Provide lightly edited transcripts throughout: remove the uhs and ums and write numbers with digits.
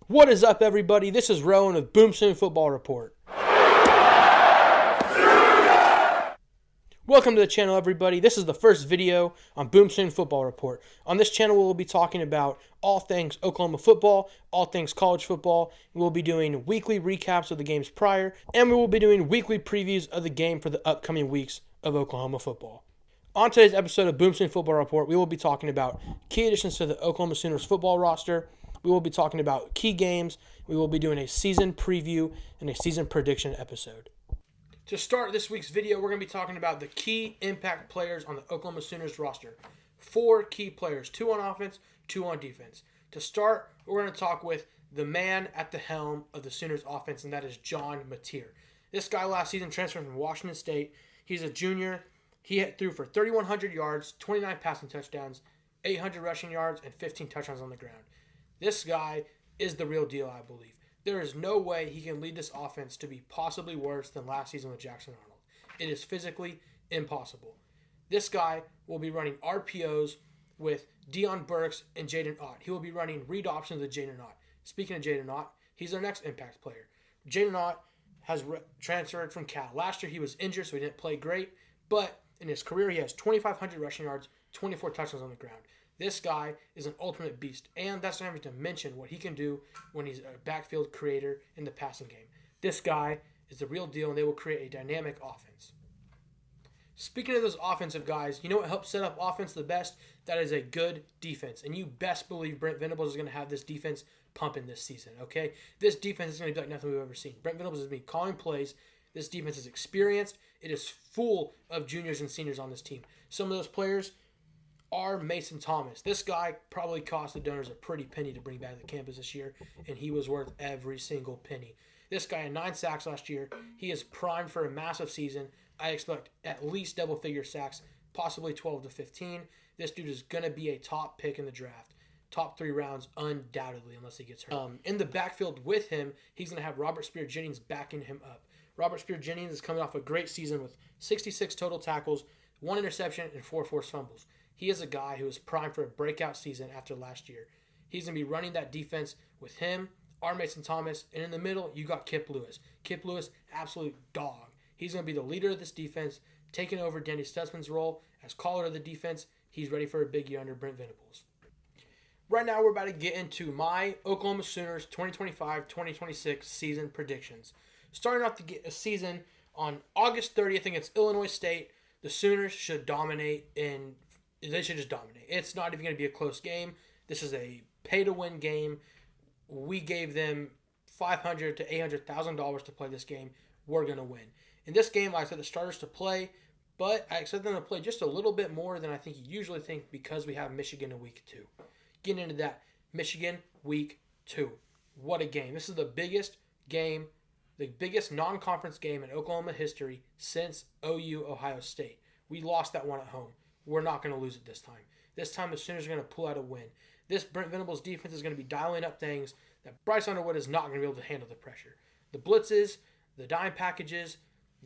What is up, everybody? This is Rowan of Boomston Football Report. Welcome to the channel, everybody. This is the first video on Boomston Football Report. On this channel, we'll be talking about all things Oklahoma football, all things college football. We'll be doing weekly recaps of the games prior, and we will be doing weekly previews of the game for the upcoming weeks of Oklahoma football. On today's episode of Boomston Football Report, we will be talking about key additions to the Oklahoma Sooners football roster. We will be talking about key games. We will be doing a season preview and a season prediction episode. To start this week's video, we're going to be talking about the key impact players on the Oklahoma Sooners roster. 4 key players, 2 on offense, 2 on defense. To start, we're going to talk with the man at the helm of the Sooners offense, and that is John Mateer. This guy last season transferred from Washington State. He's a junior. He threw for 3,100 yards, 29 passing touchdowns, 800 rushing yards, and 15 touchdowns on the ground. This guy is the real deal, I believe. There is no way he can lead this offense to be possibly worse than last season with Jackson Arnold. It is physically impossible. This guy will be running RPOs with Deion Burks and Jaden Ott. He will be running read options with Jaden Ott. Speaking of Jaden Ott, he's our next impact player. Jaden Ott has transferred from Cal. Last year he was injured, so he didn't play great, but in his career he has 2,500 rushing yards, 24 touchdowns on the ground. This guy is an ultimate beast, and that's not even to mention what he can do when he's a backfield creator in the passing game. This guy is the real deal, and they will create a dynamic offense. Speaking of those offensive guys, you know what helps set up offense the best? That is a good defense, and you best believe Brent Venables is going to have this defense pumping this season, okay? This defense is going to be like nothing we've ever seen. Brent Venables is going to be calling plays. This defense is experienced. It is full of juniors and seniors on this team. Some of those players are Mason Thomas. This guy probably cost the donors a pretty penny to bring back to campus this year, and he was worth every single penny. This guy had 9 sacks last year. He is primed for a massive season. I expect at least double-figure sacks, possibly 12 to 15. This dude is going to be a top pick in the draft. Top 3 rounds, undoubtedly, unless he gets hurt. In the backfield with him, he's going to have Robert Spear-Jennings backing him up. Robert Spear-Jennings is coming off a great season with 66 total tackles, 1 interception, and 4 forced fumbles. He is a guy who is primed for a breakout season after last year. He's going to be running that defense with him, R. Mason Thomas, and in the middle, you got Kip Lewis. Kip Lewis, absolute dog. He's going to be the leader of this defense, taking over Danny Stutzman's role as caller of the defense. He's ready for a big year under Brent Venables. Right now, we're about to get into my Oklahoma Sooners 2025-2026 season predictions. Starting off the season on August 30th against Illinois State, the Sooners should dominate They should just dominate. It's not even going to be a close game. This is a pay-to-win game. We gave them $500,000 to $800,000 to play this game. We're going to win. In this game, I expect the starters to play, but I expect them to play just a little bit more than I think you usually think because we have Michigan in week 2. Getting into that, Michigan week 2. What a game. This is the biggest game, the biggest non-conference game in Oklahoma history since OU Ohio State. We lost that one at home. We're not going to lose it this time. This time, the Sooners are going to pull out a win. This Brent Venables defense is going to be dialing up things that Bryce Underwood is not going to be able to handle the pressure. The blitzes, the dime packages,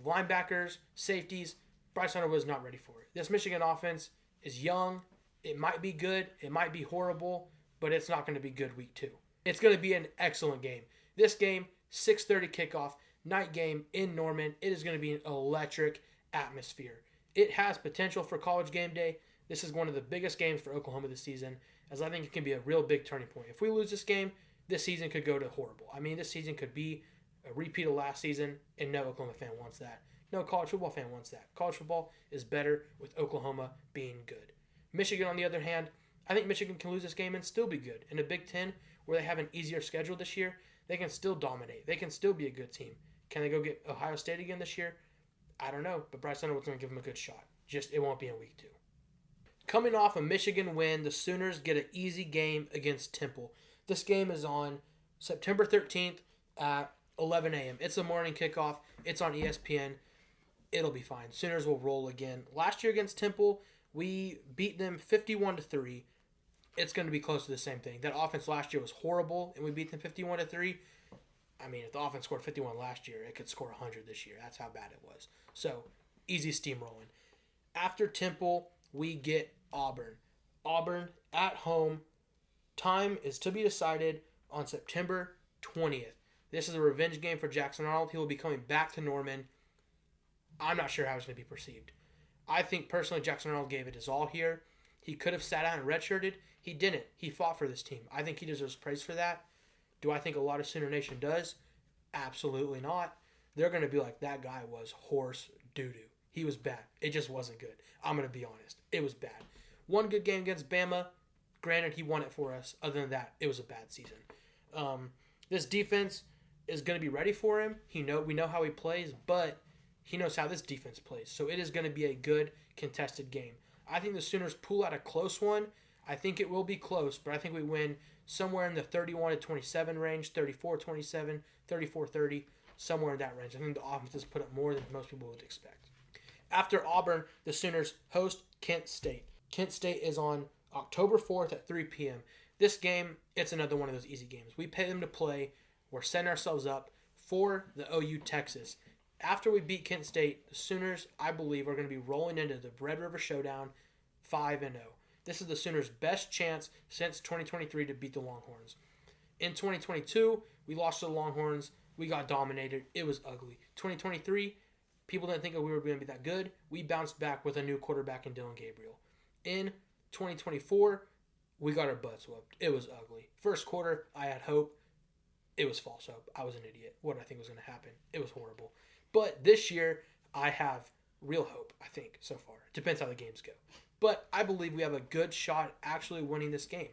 linebackers, safeties, Bryce Underwood is not ready for it. This Michigan offense is young. It might be good. It might be horrible, but it's not going to be good week 2. It's going to be an excellent game. This game, 6:30 kickoff, night game in Norman. It is going to be an electric atmosphere. It has potential for college game day. This is one of the biggest games for Oklahoma this season, as I think it can be a real big turning point. If we lose this game, this season could go to horrible. I mean, this season could be a repeat of last season, and no Oklahoma fan wants that. No college football fan wants that. College football is better with Oklahoma being good. Michigan, on the other hand, I think Michigan can lose this game and still be good. In the Big Ten, where they have an easier schedule this year, they can still dominate. They can still be a good team. Can they go get Ohio State again this year? I don't know, but Bryce Underwood's going to give him a good shot. Just, it won't be in week 2. Coming off a Michigan win, the Sooners get an easy game against Temple. This game is on September 13th at 11 a.m. It's a morning kickoff. It's on ESPN. It'll be fine. Sooners will roll again. Last year against Temple, we beat them 51-3. It's going to be close to the same thing. That offense last year was horrible, and we beat them 51-3. I mean, if the offense scored 51 last year, it could score 100 this year. That's how bad it was. So, easy steamrolling. After Temple, we get Auburn. Auburn at home. Time is to be decided on September 20th. This is a revenge game for Jackson Arnold. He will be coming back to Norman. I'm not sure how it's going to be perceived. I think personally Jackson Arnold gave it his all here. He could have sat out and redshirted. He didn't. He fought for this team. I think he deserves praise for that. Do I think a lot of Sooner Nation does? Absolutely not. They're going to be like, that guy was horse doo-doo. He was bad. It just wasn't good. I'm going to be honest. It was bad. One good game against Bama. Granted, he won it for us. Other than that, it was a bad season. This defense is going to be ready for him. We know how he plays, but he knows how this defense plays. So it is going to be a good contested game. I think the Sooners pull out a close one. I think it will be close, but I think we win somewhere in the 31-27 range, 34-27, 34-30, somewhere in that range. I think the offenses put up more than most people would expect. After Auburn, the Sooners host Kent State. Kent State is on October 4th at 3 p.m. This game, it's another one of those easy games. We pay them to play. We're setting ourselves up for the OU Texas. After we beat Kent State, the Sooners, I believe, are going to be rolling into the Red River Showdown 5-0. This is the Sooners' best chance since 2023 to beat the Longhorns. In 2022, we lost to the Longhorns. We got dominated. It was ugly. 2023, people didn't think we were going to be that good. We bounced back with a new quarterback in Dylan Gabriel. In 2024, we got our butts whooped. It was ugly. First quarter, I had hope. It was false hope. I was an idiot. What did I think was going to happen? It was horrible. But this year, I have real hope, I think, so far. It depends how the games go. But I believe we have a good shot at actually winning this game.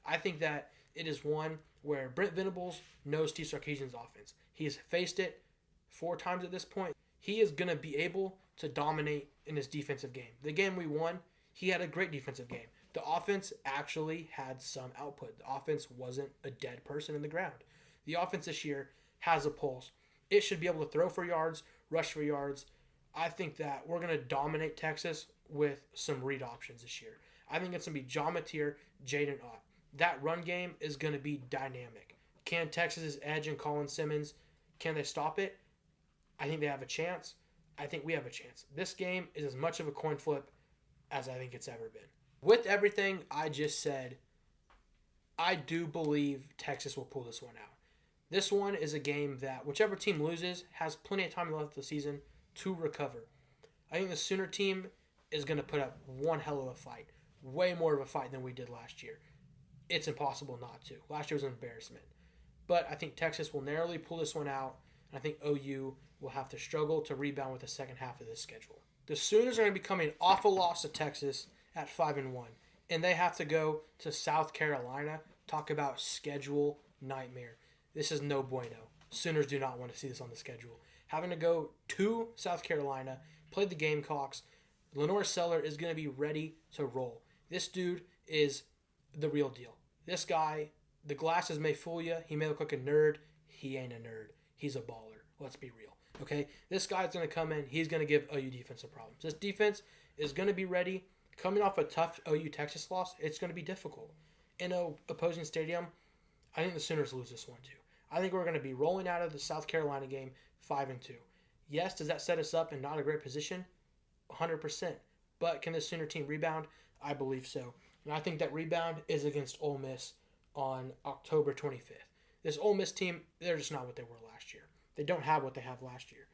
I think that it is one where Brent Venables knows Steve Sarkisian's offense. He's faced it 4 times at this point. He is going to be able to dominate in his defensive game. The game we won, he had a great defensive game. The offense actually had some output. The offense wasn't a dead person in the ground. The offense this year has a pulse. It should be able to throw for yards, rush for yards. I think that we're going to dominate Texas with some read options this year. I think it's going to be John Mateer, Jaden Ott. That run game is going to be dynamic. Can Texas's edge and Colin Simmons, can they stop it? I think they have a chance. I think we have a chance. This game is as much of a coin flip as I think it's ever been. With everything I just said, I do believe Texas will pull this one out. This one is a game that whichever team loses has plenty of time left of the season to recover. I think the Sooner team is going to put up one hell of a fight. Way more of a fight than we did last year. It's impossible not to. Last year was an embarrassment. But I think Texas will narrowly pull this one out. And I think OU will have to struggle to rebound with the second half of this schedule. The Sooners are going to be coming off a loss to Texas at 5-1. And they have to go to South Carolina. Talk about schedule nightmare. This is no bueno. Sooners do not want to see this on the schedule. Having to go to South Carolina, play the Gamecocks. Lenore Seller is going to be ready to roll. This dude is the real deal. This guy, the glasses may fool you. He may look like a nerd. He ain't a nerd. He's a baller. Let's be real. Okay? This guy's going to come in. He's going to give OU defense a problem. This defense is going to be ready. Coming off a tough OU Texas loss, it's going to be difficult. In an opposing stadium, I think the Sooners lose this one too. I think we're going to be rolling out of the South Carolina game 5-2. Yes, does that set us up in not a great position? 100%. But can the Sooner team rebound? I believe so. And I think that rebound is against Ole Miss on October 25th. This Ole Miss team, they're just not what they were last year. They don't have what they have last year.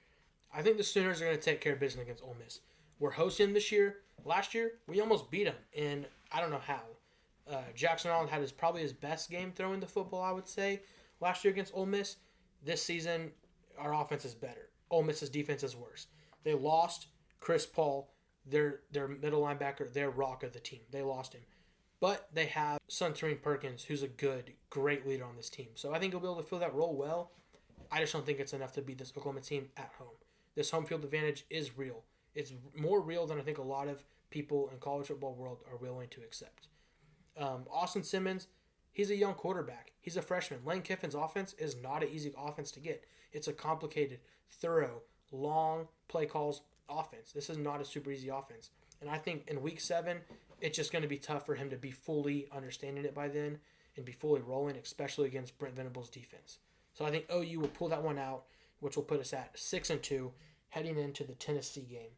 I think the Sooners are going to take care of business against Ole Miss. We're hosting this year. Last year, we almost beat them, and I don't know how. Jackson Arnold had probably his best game throwing the football, I would say, last year against Ole Miss. This season, our offense is better. Ole Miss's defense is worse. They lost Chris Paul, their middle linebacker, their rock of the team. They lost him. But they have Suntarine Perkins, who's a good, great leader on this team. So I think he'll be able to fill that role well. I just don't think it's enough to beat this Oklahoma team at home. This home field advantage is real. It's more real than I think a lot of people in college football world are willing to accept. Austin Simmons, he's a young quarterback. He's a freshman. Lane Kiffin's offense is not an easy offense to get. It's a complicated, thorough, long play calls offense. This is not a super easy offense. And I think in week 7, it's just going to be tough for him to be fully understanding it by then and be fully rolling, especially against Brent Venables' defense. So I think OU will pull that one out, which will put us at 6-2 heading into the Tennessee game.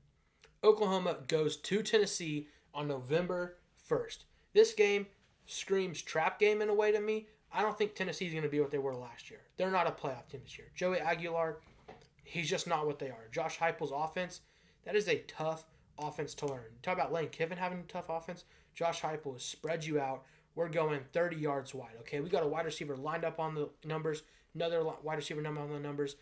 Oklahoma goes to Tennessee on November 1st. This game screams trap game in a way to me. I don't think Tennessee's going to be what they were last year. They're not a playoff team this year. Joey Aguilar, he's just not what they are. Josh Heupel's offense, that is a tough offense to learn. Talk about Lane Kiffin having a tough offense. Josh Heupel has spread you out. We're going 30 yards wide, okay? We got a wide receiver lined up on the numbers, another wide receiver number on the numbers.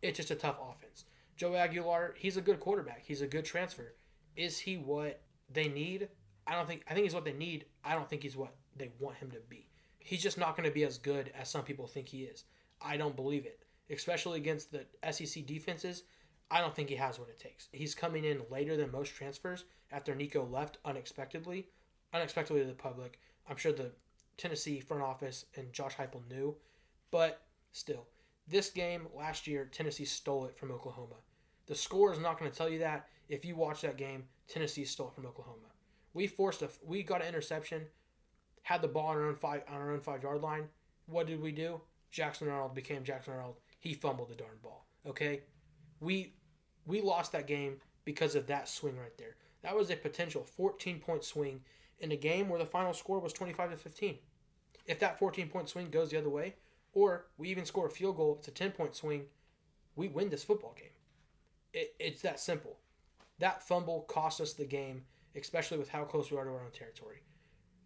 It's just a tough offense. Joey Aguilar, he's a good quarterback. He's a good transfer. Is he what they need? I think he's what they need. I don't think he's what they want him to be. He's just not going to be as good as some people think he is. I don't believe it. Especially against the SEC defenses, I don't think he has what it takes. He's coming in later than most transfers after Nico left unexpectedly to the public. I'm sure the Tennessee front office and Josh Heupel knew, but still, this game last year, Tennessee stole it from Oklahoma. The score is not going to tell you that. If you watch that game, Tennessee stole it from Oklahoma. We got an interception, had the ball on our own 5-yard line. What did we do? Jackson Arnold became Jackson Arnold. He fumbled the darn ball. Okay, we lost that game because of that swing right there. That was a potential 14-point swing in a game where the final score was 25-15. If that 14-point swing goes the other way, or we even score a field goal, it's a 10-point swing, we win this football game. It's that simple. That fumble cost us the game, especially with how close we are to our own territory.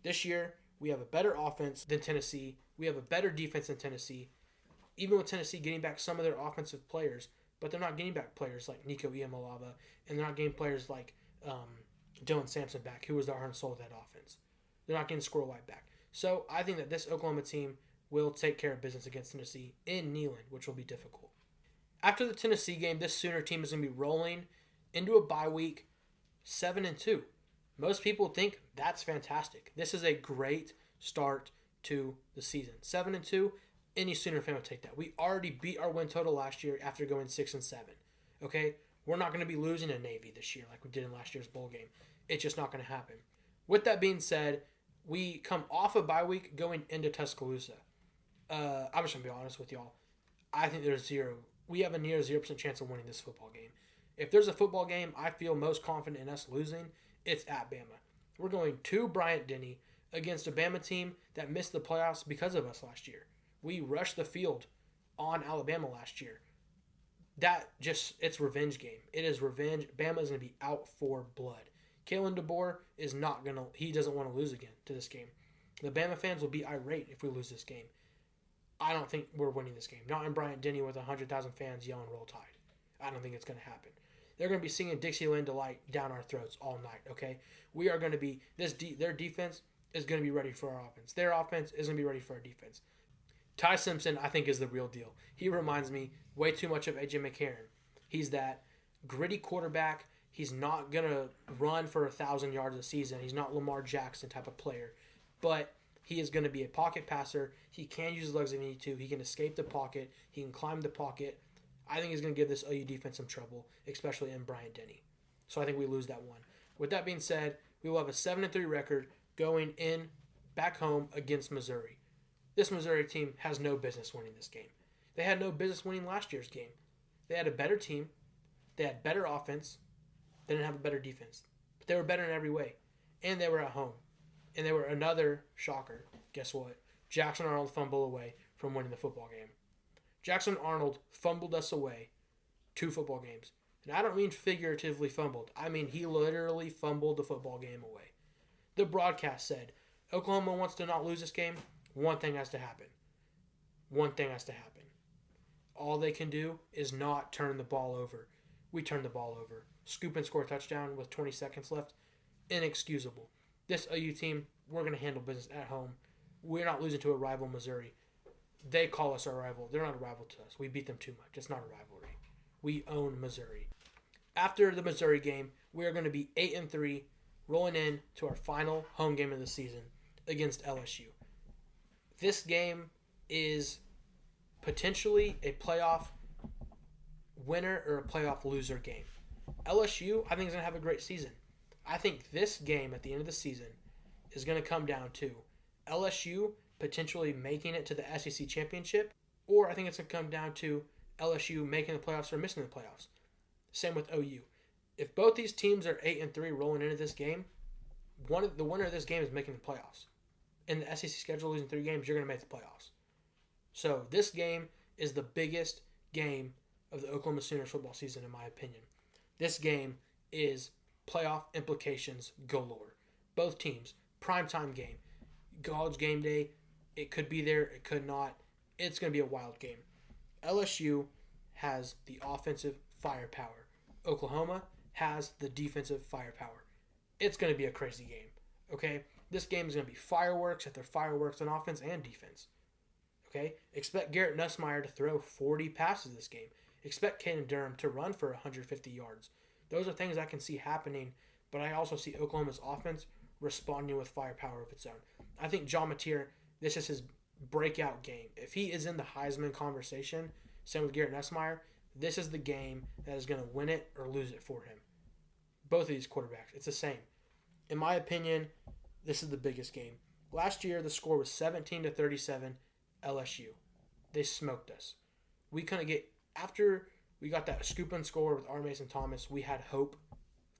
This year, we have a better offense than Tennessee. We have a better defense than Tennessee. Even with Tennessee getting back some of their offensive players, but they're not getting back players like Nico Iamaleava, and they're not getting players like Dylan Sampson back, who was the heart and soul of that offense. They're not getting Squirrel White back. So I think that this Oklahoma team will take care of business against Tennessee in Neyland, which will be difficult. After the Tennessee game, this Sooner team is going to be rolling into a bye week 7-2. Most people think that's fantastic. This is a great start to the season. 7-2, any Sooner fan would take that. We already beat our win total last year after going 6-7. Okay? We're not going to be losing to Navy this year like we did in last year's bowl game. It's just not going to happen. With that being said, we come off a bye week going into Tuscaloosa. I'm just going to be honest with y'all. I think we have a near 0% chance of winning this football game. If there's a football game I feel most confident in us losing, it's at Bama. We're going to Bryant-Denny against a Bama team that missed the playoffs because of us last year. We rushed the field on Alabama last year. It's revenge game. It is revenge. Bama is going to be out for blood. Kalen DeBoer he doesn't want to lose again to this game. The Bama fans will be irate if we lose this game. I don't think we're winning this game. Not in Bryant-Denny with 100,000 fans yelling Roll Tide. I don't think it's going to happen. They're going to be singing Dixieland Delight down our throats all night, okay? We are going to be their defense is going to be ready for our offense. Their offense is going to be ready for our defense. Ty Simpson, I think, is the real deal. He reminds me way too much of A.J. McCarron. He's that gritty quarterback. He's not going to run for 1,000 yards a season. He's not Lamar Jackson type of player. But he is going to be a pocket passer. He can use his legs if he needs to. He can escape the pocket. He can climb the pocket. I think he's going to give this OU defense some trouble, especially in Bryant-Denny. So I think we lose that one. With that being said, we will have a 7-3 record going in back home against Missouri. This Missouri team has no business winning this game. They had no business winning last year's game. They had a better team. They had better offense. They didn't have a better defense. But they were better in every way. And they were at home. And they were another shocker. Guess what? Jackson Arnold fumbled away from winning the football game. Jackson Arnold fumbled us away 2 football games. And I don't mean figuratively fumbled. I mean he literally fumbled the football game away. The broadcast said, Oklahoma wants to not lose this game. One thing has to happen. One thing has to happen. All they can do is not turn the ball over. We turned the ball over. Scoop and score a touchdown with 20 seconds left. Inexcusable. This OU team, we're going to handle business at home. We're not losing to a rival Missouri. They call us our rival. They're not a rival to us. We beat them too much. It's not a rivalry. We own Missouri. After the Missouri game, we are going to be 8-3, rolling in to our final home game of the season against LSU. This game is potentially a playoff winner or a playoff loser game. LSU, I think, is going to have a great season. I think this game at the end of the season is going to come down to LSU potentially making it to the SEC championship, or I think it's going to come down to LSU making the playoffs or missing the playoffs. Same with OU. If both these teams are 8-3 rolling into this game, the winner of this game is making the playoffs. in the SEC schedule, losing 3 games, you're going to make the playoffs. So this game is the biggest game of the Oklahoma Sooners football season, in my opinion. This game is playoff implications galore. Both teams, primetime game, college game day. It could be there, it could not. It's going to be a wild game. LSU has the offensive firepower. Oklahoma has the defensive firepower. It's going to be a crazy game, okay? This game is going to be fireworks after fireworks on offense and defense, okay? Expect Garrett Nussmeier to throw 40 passes this game. Expect Caden Durham to run for 150 yards. Those are things I can see happening, but I also see Oklahoma's offense responding with firepower of its own. I think John Mateer, this is his breakout game. If he is in the Heisman conversation, same with Garrett Nussmeier, this is the game that is going to win it or lose it for him. Both of these quarterbacks, it's the same. In my opinion, this is the biggest game. Last year, the score was 17-37 LSU. They smoked us. We couldn't get, after we got that scoop and score with R. Mason Thomas, we had hope,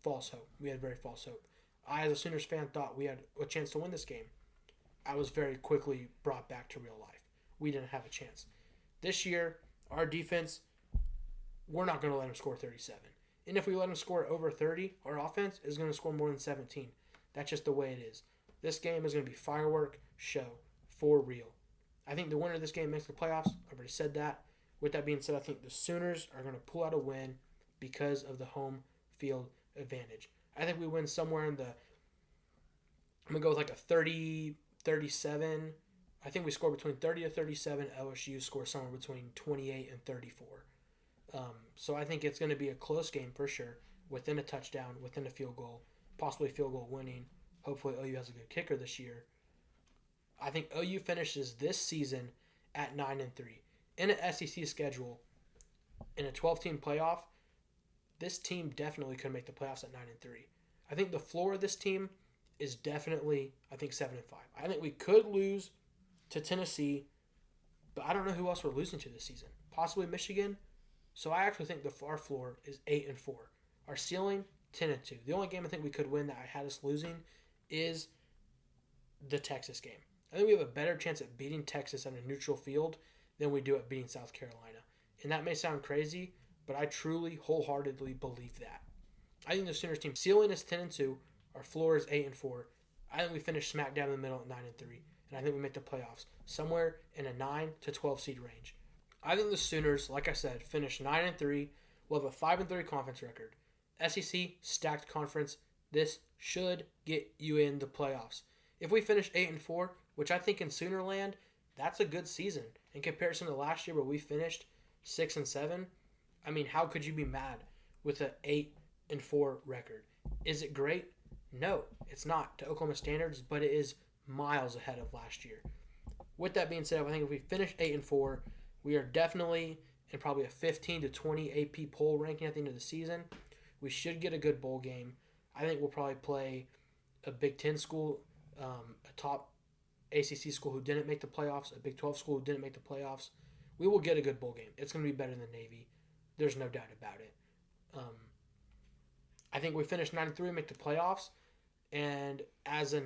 false hope. We had very false hope. I, as a Sooners fan, thought we had a chance to win this game. I was very quickly brought back to real life. We didn't have a chance. This year, our defense, we're not going to let them score 37. And if we let them score over 30, our offense is going to score more than 17. That's just the way it is. This game is going to be firework show for real. I think the winner of this game makes the playoffs. I've already said that. With that being said, I think the Sooners are going to pull out a win because of the home field advantage. I think we win somewhere in the, I'm going to go with like a 30, 37. I think we score between 30 to 37. LSU scores somewhere between 28 and 34. So I think it's going to be a close game for sure, within a touchdown, within a field goal, possibly field goal winning. Hopefully OU has a good kicker this year. I think OU finishes this season at 9-3. In an SEC schedule, in a 12-team playoff, this team definitely could make the playoffs at 9-3. I think the floor of this team is definitely, I think, 7-5. I think we could lose to Tennessee, but I don't know who else we're losing to this season. Possibly Michigan. So I actually think our floor is 8-4. Our ceiling, 10-2. The only game I think we could win that I had us losing is the Texas game. I think we have a better chance at beating Texas on a neutral field than we do at beating South Carolina. And that may sound crazy, but I truly, wholeheartedly believe that. I think the Sooners team ceiling is 10-2. Our floor is 8-4. I think we finish smack dab in the middle at 9-3. And I think we make the playoffs somewhere in a 9 to 12 seed range. I think the Sooners, like I said, finish 9-3. We'll have a 5-3 conference record. SEC stacked conference. This should get you in the playoffs. If we finish 8-4, which I think in Sooner land, that's a good season in comparison to last year where we finished 6-7. I mean, how could you be mad with an 8-4 record? Is it great? No, it's not to Oklahoma standards, but it is miles ahead of last year. With that being said, I think if we finish 8-4, we are definitely in probably a 15 to 20 AP poll ranking at the end of the season. We should get a good bowl game. I think we'll probably play a Big Ten school, a top ACC school who didn't make the playoffs, a Big 12 school who didn't make the playoffs. We will get a good bowl game. It's going to be better than Navy. There's no doubt about it. I think we finish 9-3, make the playoffs, and as a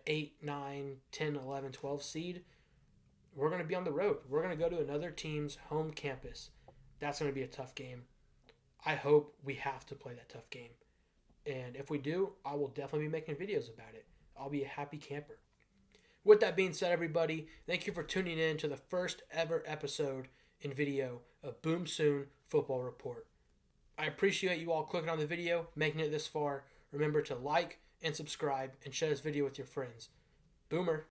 8, 9, 10, 11, 12 seed, we're going to be on the road. We're going to go to another team's home campus. That's going to be a tough game. I hope we have to play that tough game. And if we do, I will definitely be making videos about it. I'll be a happy camper. With that being said, everybody, thank you for tuning in to the first ever episode in video of Boom Soon Football Report. I appreciate you all clicking on the video, making it this far. Remember to like and subscribe and share this video with your friends. Boomer.